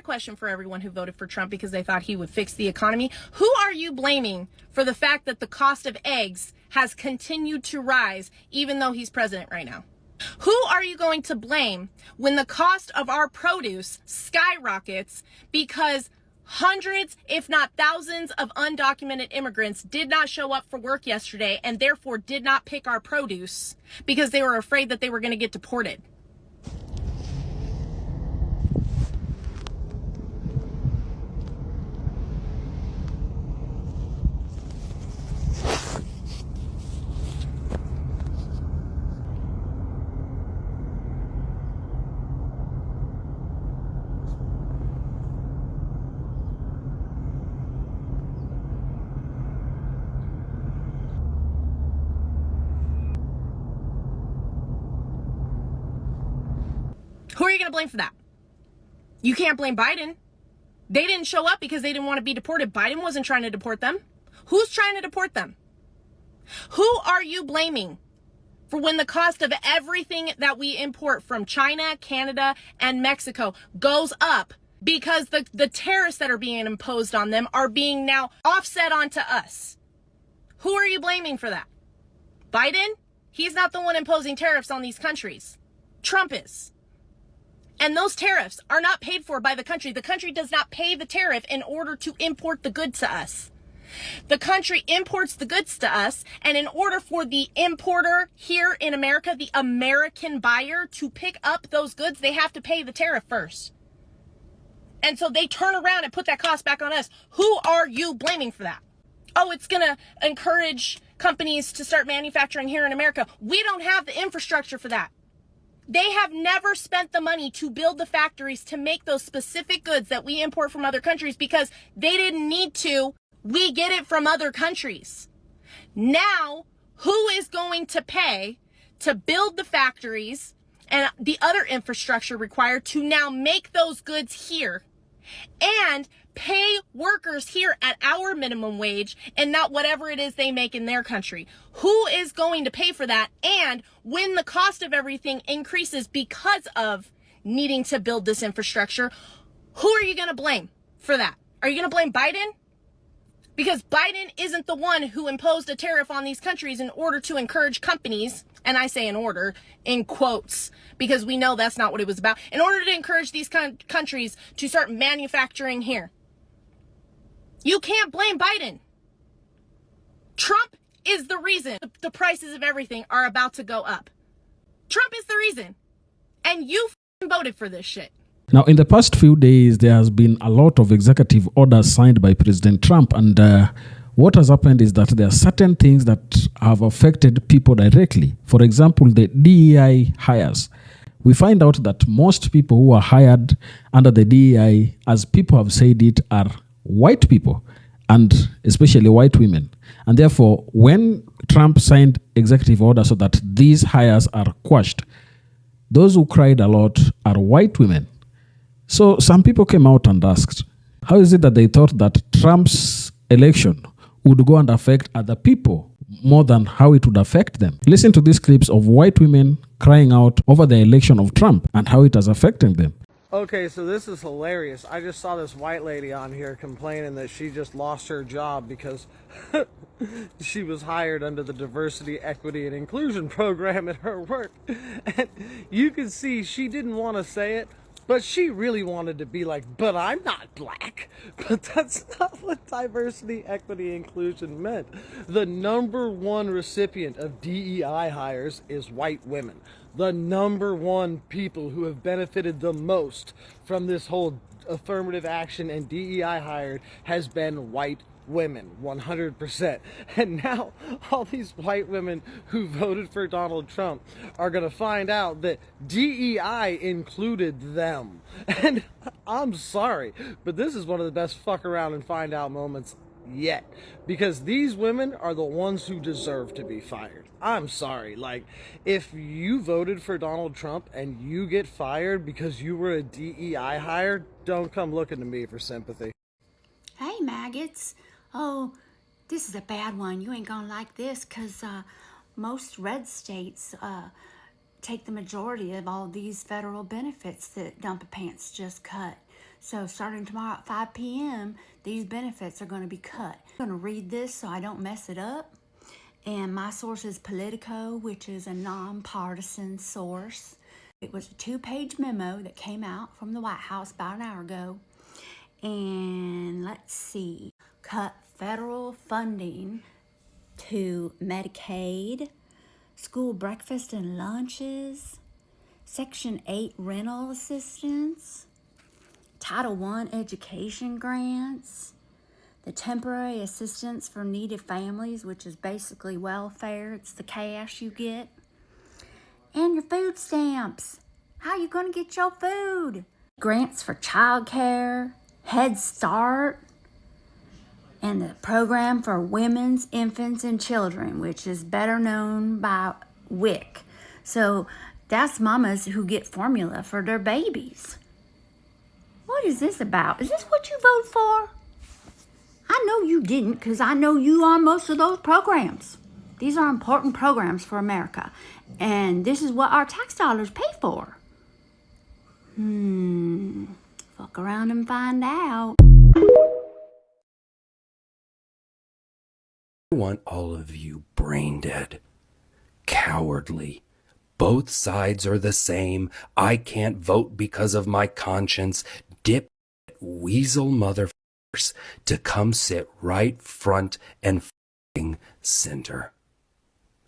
question for everyone who voted for Trump because they thought he would fix the economy. Who are you blaming for the fact that the cost of eggs has continued to rise even though he's president right now? Who are you going to blame when the cost of our produce skyrockets because hundreds, if not thousands, of undocumented immigrants did not show up for work yesterday and therefore did not pick our produce because they were afraid that they were going to get deported? Who are you going to blame for that? You can't blame Biden. They didn't show up because they didn't want to be deported. Biden wasn't trying to deport them. Who's trying to deport them? Who are you blaming for when the cost of everything that we import from China, Canada, and Mexico goes up because the tariffs that are being imposed on them are being now offset onto us? Who are you blaming for that? Biden? He's not the one imposing tariffs on these countries. Trump is. And those tariffs are not paid for by the country. The country does not pay the tariff in order to import the goods to us. The country imports the goods to us, and in order for the importer here in America, the American buyer, to pick up those goods, they have to pay the tariff first. And so they turn around and put that cost back on us. Who are you blaming for that? Oh, it's going to encourage companies to start manufacturing here in America. We don't have the infrastructure for that. They have never spent the money to build the factories to make those specific goods that we import from other countries because they didn't need to. We get it from other countries. Now, who is going to pay to build the factories and the other infrastructure required to now make those goods here and pay workers here at our minimum wage and not whatever it is they make in their country? Who is going to pay for that? And when the cost of everything increases because of needing to build this infrastructure, who are you going to blame for that? Are you going to blame Biden? Because Biden isn't the one who imposed a tariff on these countries in order to encourage companies, and I say in order, in quotes, because we know that's not what it was about, in order to encourage these countries to start manufacturing here. You can't blame Biden. Trump is the reason the prices of everything are about to go up. Trump is the reason. And you voted for this shit. Now, in the past few days, there has been a lot of executive orders signed by President Trump. And what has happened is that there are certain things that have affected people directly. For example, the DEI hires. We find out that most people who are hired under the DEI, as people have said it, are white people, and especially white women. And therefore, when Trump signed executive order so that these hires are quashed, those who cried a lot are white women. So some people came out and asked, how is it that they thought that Trump's election would go and affect other people more than how it would affect them? Listen to these clips of white women crying out over the election of Trump and how it has affected them. Okay, so this is hilarious. I just saw this white lady on here complaining that she just lost her job because she was hired under the diversity, equity, and inclusion program at her work. And you can see she didn't want to say it, but she really wanted to be like, but I'm not black. But that's not what diversity, equity, inclusion meant. The number one recipient of DEI hires is white women. The number one people who have benefited the most from this whole affirmative action and DEI hired has been white women, 100%. And now all these white women who voted for Donald Trump are going to find out that DEI included them. And I'm sorry, but this is one of the best fuck around and find out moments yet, because these women are the ones who deserve to be fired. I'm sorry, like, if you voted for Donald Trump and you get fired because you were a DEI hire, don't come looking to me for sympathy. Hey, maggots. Oh, this is a bad one. You ain't gonna like this, because most red states take the majority of all these federal benefits that Dumpa Pants just cut. So starting tomorrow at 5 p.m., these benefits are going to be cut. I'm going to read this so I don't mess it up. And my source is Politico, which is a nonpartisan source. It was a 2-page memo that came out from the White House about an hour ago. And let's see, cut federal funding to Medicaid, school breakfast and lunches, Section 8 rental assistance, Title I education grants, the temporary assistance for needy families, which is basically welfare. It's the cash you get. And your food stamps. How are you going to get your food? Grants for childcare, Head Start, and the program for women's, infants, and children, which is better known by WIC. So that's mamas who get formula for their babies. What is this about? Is this what you vote for? I know you didn't, because I know you on most of those programs. These are important programs for America. And this is what our tax dollars pay for. Fuck around and find out. I want all of you brain dead, cowardly. Both sides are the same. I can't vote because of my conscience. Dip weasel motherfuckers to come sit right front and f***ing center.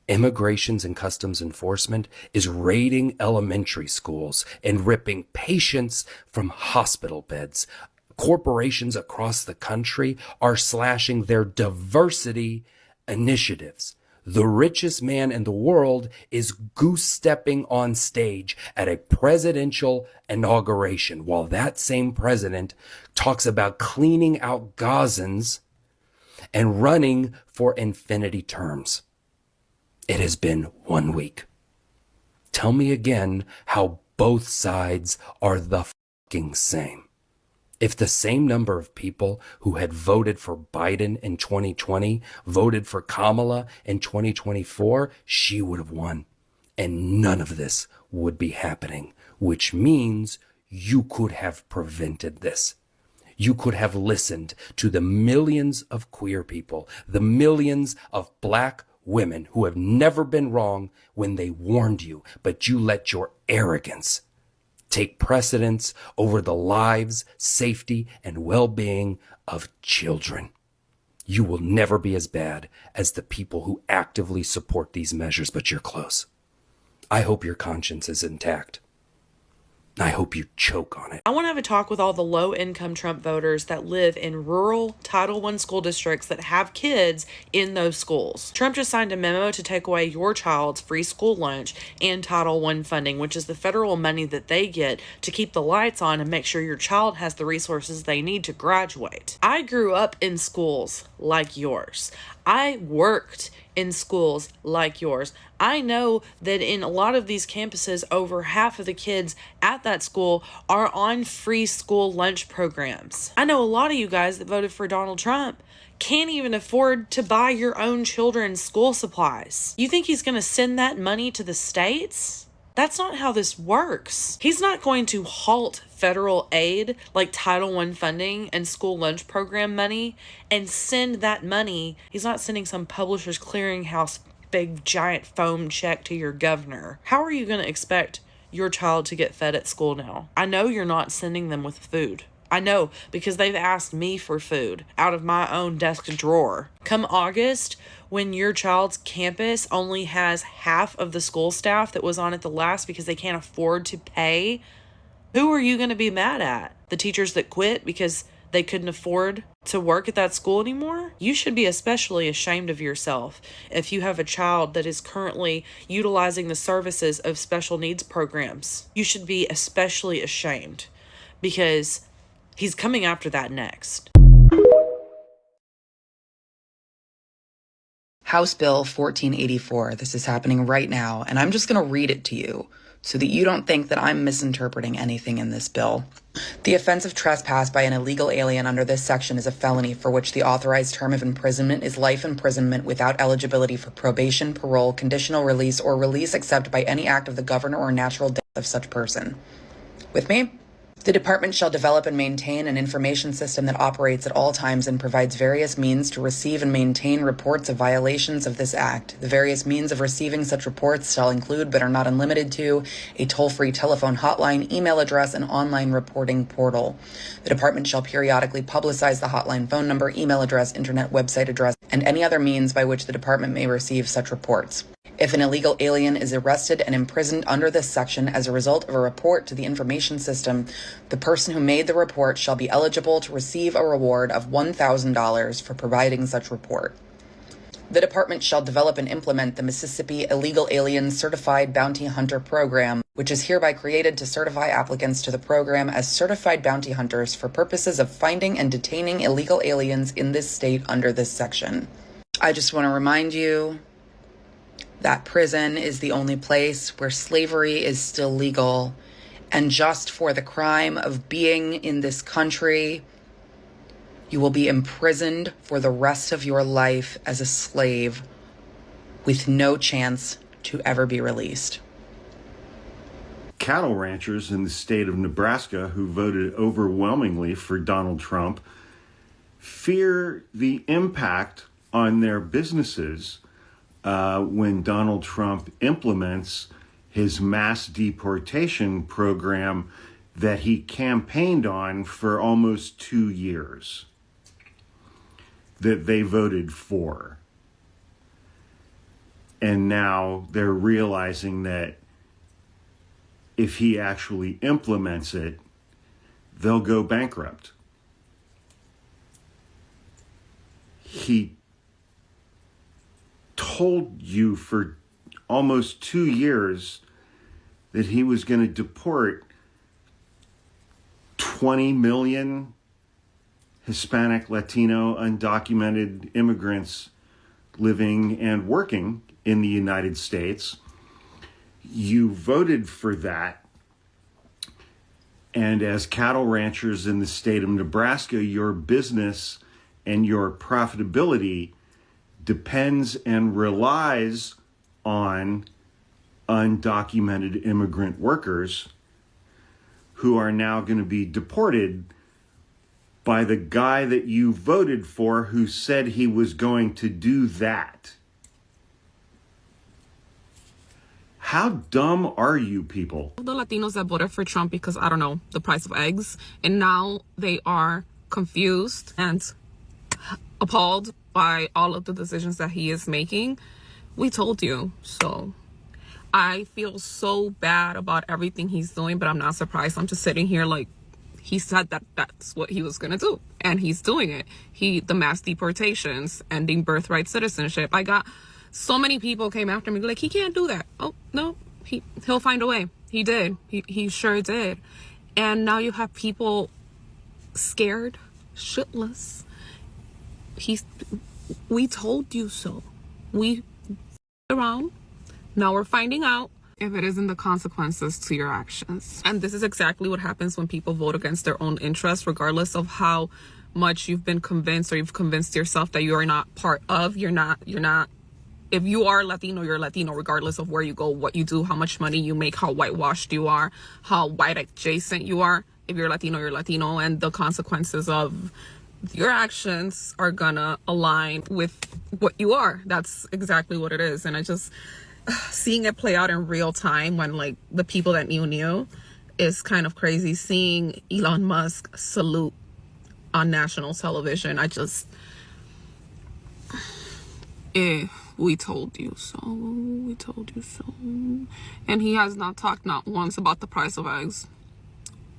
Immigrations and Customs Enforcement is raiding elementary schools and ripping patients from hospital beds. Corporations across the country are slashing their diversity initiatives. The richest man in the world is goose-stepping on stage at a presidential inauguration while that same president talks about cleaning out Gazans and running for infinity terms. It has been 1 week. Tell me again how both sides are the fucking same. If the same number of people who had voted for Biden in 2020 voted for Kamala in 2024, she would have won. And none of this would be happening, which means you could have prevented this. You could have listened to the millions of queer people, the millions of black women who have never been wrong when they warned you, but you let your arrogance take precedence over the lives, safety, and well-being of children. You will never be as bad as the people who actively support these measures, but you're close. I hope your conscience is intact. I hope you choke on it. I want to have a talk with all the low-income Trump voters that live in rural Title I school districts that have kids in those schools. Trump just signed a memo to take away your child's free school lunch and Title I funding, which is the federal money that they get to keep the lights on and make sure your child has the resources they need to graduate. I grew up in schools like yours. I worked in schools like yours. I know that in a lot of these campuses, over half of the kids at that school are on free school lunch programs. I know a lot of you guys that voted for Donald Trump can't even afford to buy your own children's school supplies. You think he's going to send that money to the states? That's not how this works. He's not going to halt federal aid like Title I funding and school lunch program money and send that money. He's not sending some Publishers Clearinghouse big giant foam check to your governor. How are you going to expect your child to get fed at school now? I know you're not sending them with food. I know, because they've asked me for food out of my own desk drawer. Come August, when your child's campus only has half of the school staff that was on it the last because they can't afford to pay, who are you going to be mad at? The teachers that quit because they couldn't afford to work at that school anymore? You should be especially ashamed of yourself if you have a child that is currently utilizing the services of special needs programs. You should be especially ashamed because he's coming after that next. House Bill 1484. This is happening right now, and I'm just going to read it to you so that you don't think that I'm misinterpreting anything in this bill. The offense of trespass by an illegal alien under this section is a felony for which the authorized term of imprisonment is life imprisonment without eligibility for probation, parole, conditional release, or release except by any act of the governor or natural death of such person. With me? The department shall develop and maintain an information system that operates at all times and provides various means to receive and maintain reports of violations of this act. The various means of receiving such reports shall include, but are not unlimited to, a toll-free telephone hotline, email address, and online reporting portal. The department shall periodically publicize the hotline phone number, email address, internet website address, and any other means by which the department may receive such reports. If an illegal alien is arrested and imprisoned under this section as a result of a report to the information system, the person who made the report shall be eligible to receive a reward of $1,000 for providing such report. The department shall develop and implement the Mississippi Illegal Alien Certified Bounty Hunter Program, which is hereby created to certify applicants to the program as certified bounty hunters for purposes of finding and detaining illegal aliens in this state under this section. I just want to remind you that prison is the only place where slavery is still legal, and just for the crime of being in this country, you will be imprisoned for the rest of your life as a slave with no chance to ever be released. Cattle ranchers in the state of Nebraska who voted overwhelmingly for Donald Trump fear the impact on their businesses when Donald Trump implements his mass deportation program that he campaigned on for almost 2 years, that they voted for. And now they're realizing that if he actually implements it, they'll go bankrupt. He told you for almost 2 years that he was going to deport 20 million Hispanic, Latino, undocumented immigrants living and working in the United States. You voted for that. And as cattle ranchers in the state of Nebraska, your business and your profitability depends and relies on undocumented immigrant workers who are now going to be deported by the guy that you voted for who said he was going to do that. How dumb are you people? The Latinos that voted for Trump because, I don't know, the price of eggs, and now they are confused and appalled by all of the decisions that he is making. We told you so. I feel so bad about everything he's doing, but I'm not surprised. I'm just sitting here like, he said that that's what he was gonna do, and he's doing it. The mass deportations, ending birthright citizenship. I got so many people came after me like, he can't do that. Oh no, he'll find a way. He did. He sure did. And now you have people scared shitless. We told you so. We around. Now we're finding out if it isn't the consequences to your actions. And this is exactly what happens when people vote against their own interests, regardless of how much you've been convinced or you've convinced yourself that you are not part of. You're not. If you are Latino, you're Latino, regardless of where you go, what you do, how much money you make, how whitewashed you are, how white adjacent you are. If you're Latino, you're Latino, and the consequences of your actions are gonna align with what you are. That's exactly what it is. And I just, seeing it play out in real time when like the people that knew is kind of crazy. Seeing Elon Musk salute on national television, I just, we told you so. We told you so. And he has not talked not once about the price of eggs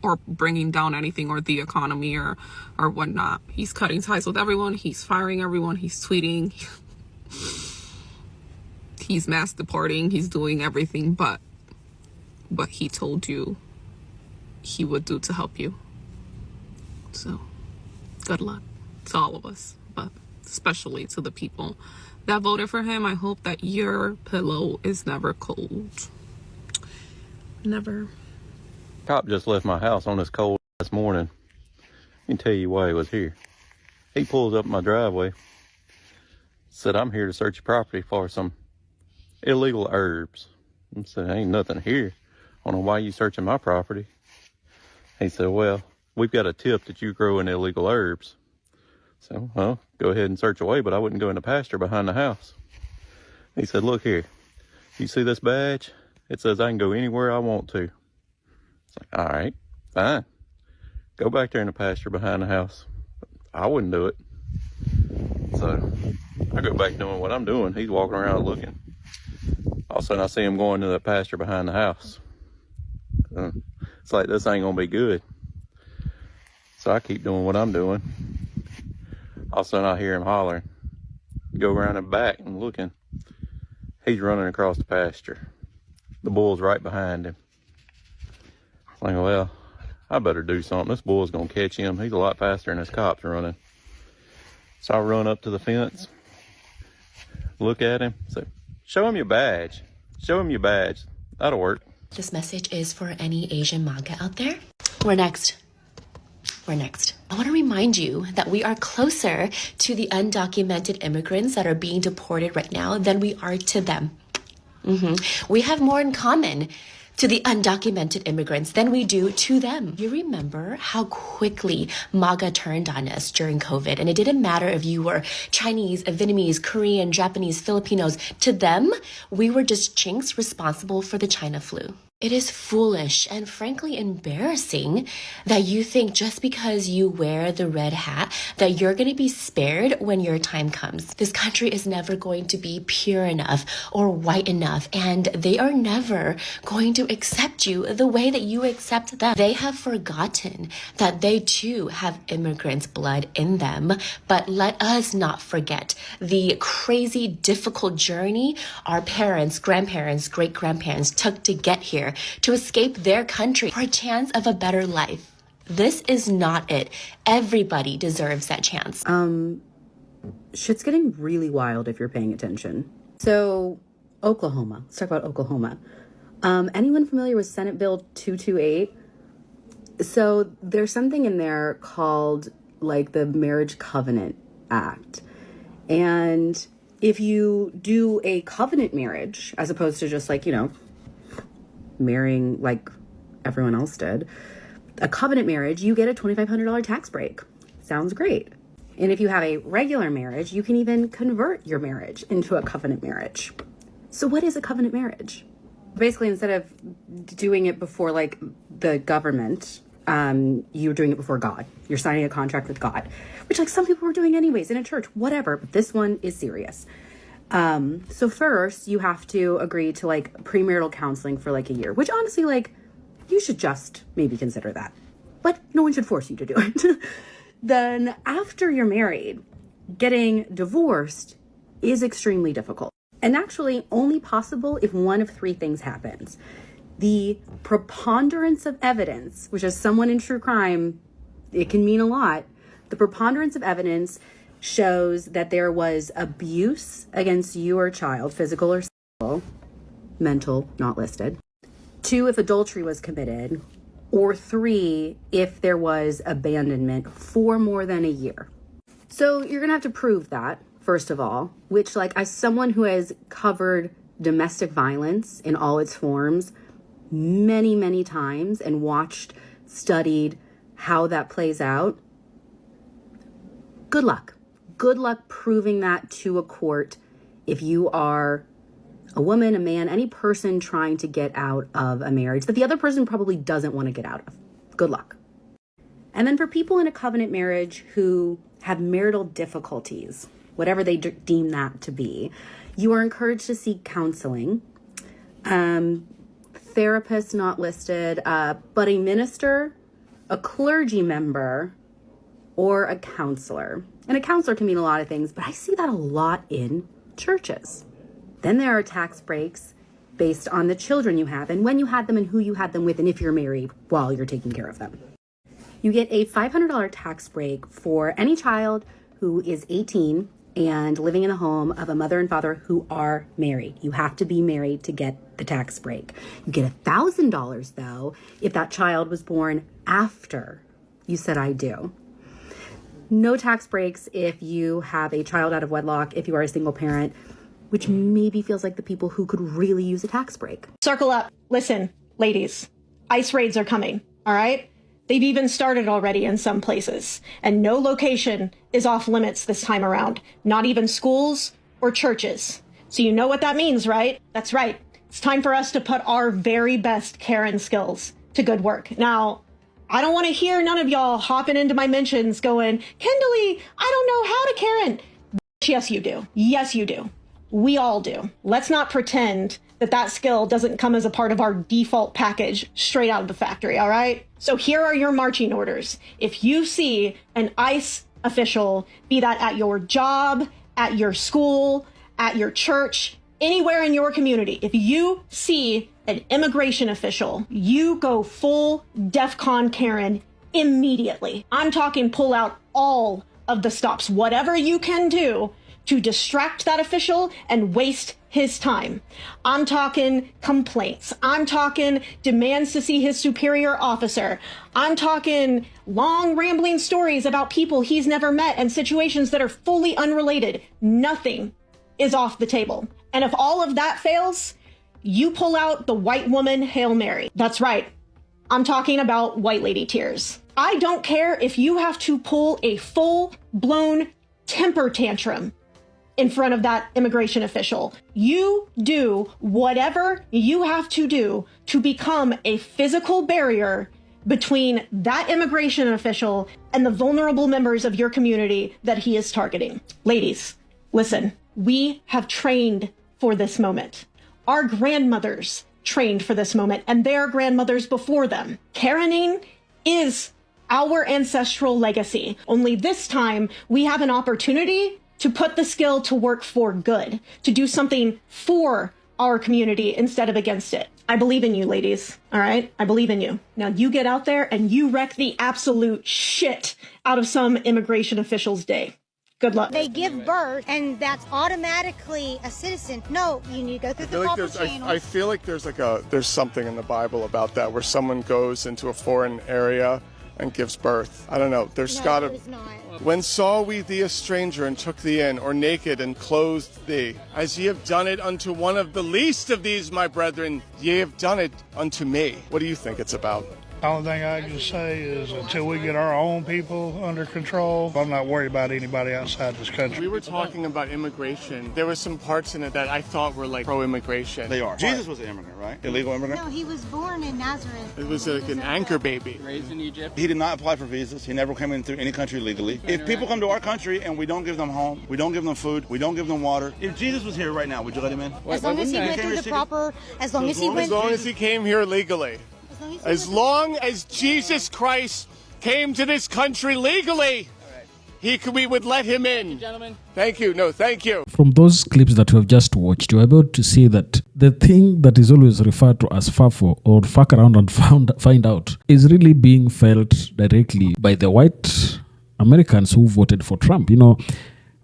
or bringing down anything or the economy or whatnot. He's cutting ties with everyone. He's firing everyone. He's tweeting. He's mass deporting. He's doing everything but he told you he would do to help you. So good luck to all of us, but especially to the people that voted for him. I hope that your pillow is never cold. Never. Cop just left my house on this cold this morning. Let me tell you why he was here. He pulls up my driveway, said, "I'm here to search your property for some illegal herbs." I said, "Ain't nothing here. I don't know why you searching my property." He said, well, we've got a tip that you grow in illegal herbs. So, well, go ahead and search away, but I wouldn't go in the pasture behind the house. He said, look here, you see this badge? It says I can go anywhere I want to. It's like, all right, fine. Go back there in the pasture behind the house. I wouldn't do it. So I go back doing what I'm doing. He's walking around looking. All of a sudden I see him going to the pasture behind the house. It's like, this ain't gonna be good. So I keep doing what I'm doing. All of a sudden I hear him hollering. Go around the back and looking. He's running across the pasture. The bull's right behind him. I'm like, well, I better do something. This bull's gonna catch him. He's a lot faster than this cop's running. So I run up to the fence, look at him, say, show him your badge. Show him your badge. That'll work. This message is for any Asian MAGA out there. We're next. I want to remind you that we are closer to the undocumented immigrants that are being deported right now than we are to them. We have more in common to the undocumented immigrants than we do to them. You remember how quickly MAGA turned on us during COVID, and it didn't matter if you were Chinese, Vietnamese, Korean, Japanese, Filipinos. To them, we were just chinks responsible for the China flu. It is foolish and frankly embarrassing that you think just because you wear the red hat that you're going to be spared when your time comes. This country is never going to be pure enough or white enough, and they are never going to accept you the way that you accept them. They have forgotten that they too have immigrants' blood in them, but let us not forget the crazy, difficult journey our parents, grandparents, great-grandparents took to get here, to escape their country for a chance of a better life. This is not it. Everybody deserves that chance. Shit's getting really wild if you're paying attention. So, Oklahoma. Let's talk about Oklahoma. Anyone familiar with Senate Bill 228? So, there's something in there called, like, the Marriage Covenant Act. And if you do a covenant marriage, as opposed to just, like, marrying like everyone else did, a covenant marriage, you get a $2,500 tax break. Sounds great. And if you have a regular marriage, you can even convert your marriage into a covenant marriage. So what is a covenant marriage? Basically, instead of doing it before like the government, you're doing it before God. You're signing a contract with God, which like some people were doing anyways in a church, whatever, but this one is serious. So first you have to agree to like premarital counseling for like a year, which honestly, like, you should just maybe consider that, but no one should force you to do it. Then after you're married, getting divorced is extremely difficult and actually only possible if one of three things happens. The preponderance of evidence, which as someone in true crime, it can mean a lot. The preponderance of evidence shows that there was abuse against your child, physical or sexual, mental, not listed. 2, if adultery was committed, or 3, if there was abandonment for more than a year. So you're gonna have to prove that, first of all, which like as someone who has covered domestic violence in all its forms many, many times and watched, studied how that plays out, good luck. Good luck proving that to a court if you are a woman, a man, any person trying to get out of a marriage that the other person probably doesn't want to get out of. Good luck. And then for people in a covenant marriage who have marital difficulties, whatever they deem that to be, you are encouraged to seek counseling. Therapist not listed, but a minister, a clergy member, or a counselor. And a counselor can mean a lot of things, but I see that a lot in churches. Then there are tax breaks based on the children you have and when you had them and who you had them with and if you're married while you're taking care of them. You get a $500 tax break for any child who is 18 and living in the home of a mother and father who are married. You have to be married to get the tax break. You get $1,000 though if that child was born after you said I do. No tax breaks if you have a child out of wedlock, if you are a single parent, which maybe feels like the people who could really use a tax break. Circle up. Listen, ladies, ICE raids are coming, all right? They've even started already in some places, and no location is off limits this time around, not even schools or churches. So you know what that means, right? That's right. It's time for us to put our very best Karen skills to good work. Now, I don't want to hear none of y'all hopping into my mentions going, Kendall-y, I don't know how to Karen. Yes, you do. Yes, you do. We all do. Let's not pretend that that skill doesn't come as a part of our default package straight out of the factory, all right? So here are your marching orders. If you see an ICE official, be that at your job, at your school, at your church, anywhere in your community, if you see an immigration official, you go full DEFCON Karen immediately. I'm talking pull out all of the stops, whatever you can do to distract that official and waste his time. I'm talking complaints. I'm talking demands to see his superior officer. I'm talking long rambling stories about people he's never met and situations that are fully unrelated. Nothing is off the table. And if all of that fails, you pull out the white woman Hail Mary. That's right. I'm talking about white lady tears. I don't care if you have to pull a full-blown temper tantrum in front of that immigration official. You do whatever you have to do to become a physical barrier between that immigration official and the vulnerable members of your community that he is targeting. Ladies, listen, we have trained for this moment. Our grandmothers trained for this moment and their grandmothers before them. Karening is our ancestral legacy. Only this time we have an opportunity to put the skill to work for good, to do something for our community instead of against it. I believe in you, ladies. All right? I believe in you. Now you get out there and you wreck the absolute shit out of some immigration official's day. Good luck. They give birth, and that's automatically a citizen. No, you need to go through the proper channels. I feel like there's something in the Bible about that, where someone goes into a foreign area and gives birth. I don't know. There's gotta. It's not. When saw we thee a stranger and took thee in, or naked and clothed thee? As ye have done it unto one of the least of these, my brethren, ye have done it unto me. What do you think it's about? The only thing I can say is until we get our own people under control, I'm not worried about anybody outside this country. We were talking about immigration. There were some parts in it that I thought were like pro-immigration. They are. Jesus was an immigrant, right? Illegal immigrant? No, he was born in Nazareth. It was like an anchor baby. Raised in Egypt. He did not apply for visas. He never came in through any country legally. If people come to our country and we don't give them home, we don't give them food, we don't give them water. If Jesus was here right now, would you let him in? As long as he went through the proper, as long as he came here legally. As long as Jesus Christ came to this country legally, we would let him in. Thank you. No, thank you. From those clips that we have just watched, you're able to see that the thing that is always referred to as fafo, or fuck around and find out, is really being felt directly by the white Americans who voted for Trump. You know,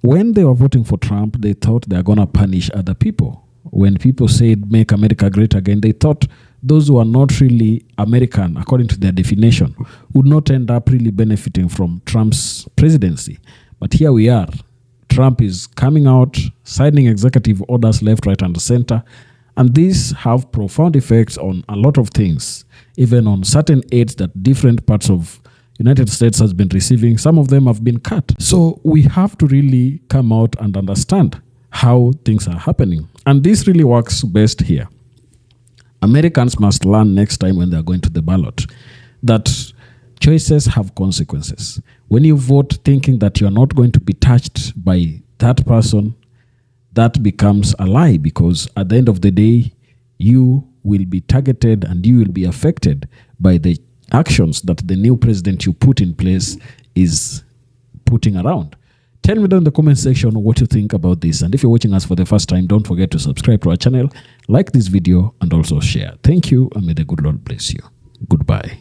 when they were voting for Trump, they thought they were going to punish other people. When people said, make America great again, they thought those who are not really American, according to their definition, would not end up really benefiting from Trump's presidency. But here we are. Trump is coming out, signing executive orders left, right, and center. And these have profound effects on a lot of things, even on certain aids that different parts of United States has been receiving. Some of them have been cut. So we have to really come out and understand how things are happening. And this really works best here. Americans must learn next time when they're going to the ballot that choices have consequences. When you vote thinking that you're not going to be touched by that person, that becomes a lie, because at the end of the day, you will be targeted and you will be affected by the actions that the new president you put in place is putting around. Tell me down in the comment section what you think about this. And if you're watching us for the first time, don't forget to subscribe to our channel, like this video, and also share. Thank you, and may the good Lord bless you. Goodbye.